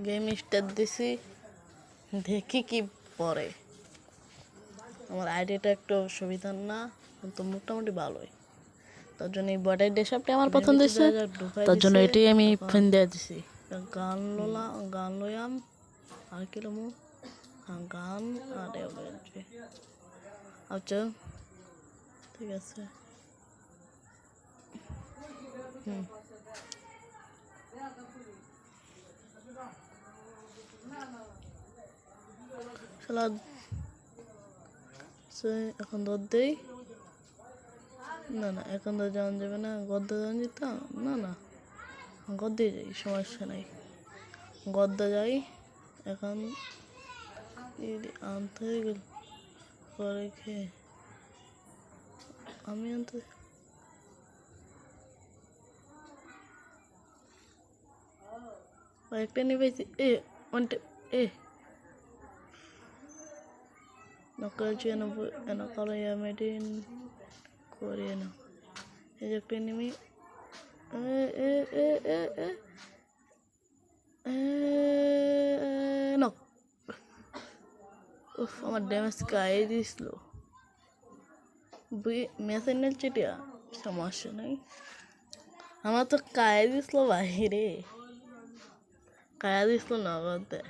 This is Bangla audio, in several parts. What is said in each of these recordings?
গেম স্টার্ট দিছি, দেখি কি পরে। আমার আইডিয়াটা একটু সুবিধা না, কিন্তু মোটামুটি ভালোই। তার জন্য এই বডাই ডেসআপটা আমার পছন্দ হয়েছে, তার জন্য এটাই আমি ফোন দিয়ে দিছি। গান লইয়াম আর কি লমু, গান আর আচ্ছা ঠিক আছে। এখন দুধ দেই না, না এখন তো যাওয়া যাবে না, গদ্দা যাওয়া যেতাম না, না গদ্দে যাই, সমস্যা নাই, গদ্দা যাই। এখন আনতে গেল পরে খেয়ে আমি আনতে একটা নিবেছি এ নকাল মেডিন করে না, এই যে একটা নিমি আমার ড্যামেজ গায়ে দিয়েছিল মেসেঞ্জার চিটিয়া, সমস্যা নেই। আমার তো গায়ে দিয়েছিল বাহিরে, গায়ে দিয়েছিল নগদে।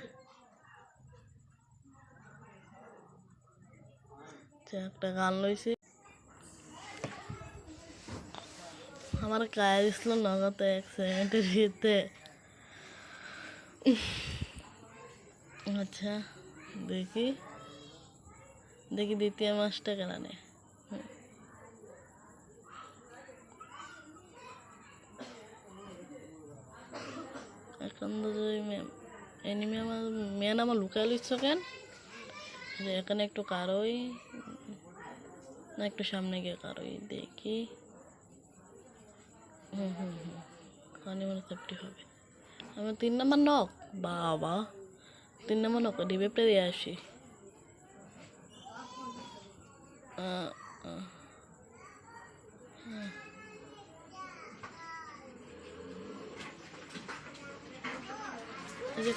একটা গান লইছি, আমার গায়ে দিয়েছিল নগদে 1 সেকেন্ডের ভিতরে। আচ্ছা দেখি দ্বিতীয় মাসটা কেন নেই। এখন তো এনিমি আমার মেন আমার লুকায় লিচ্ছ কেন, এখানে একটু কারোই না, একটু সামনে গিয়ে কারোই দেখি। ওখানে মানে সেফটি হবে। আমি 3 নম্বর নক, বাবা 3 নম্বর নক ডিবেপটা দিয়ে আসি।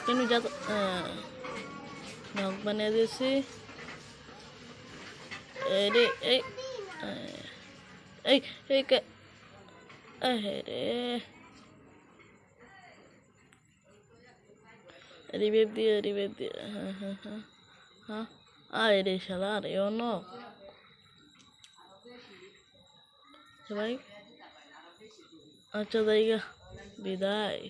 কেন যা নখ বানিয়ে দিয়েছি। রে এই এই এই রে রিবেপ দিয়ে হ্যাঁ আরে রে শালা, আরে ও নখ ভাই। আচ্ছা জায়গা বিদায়।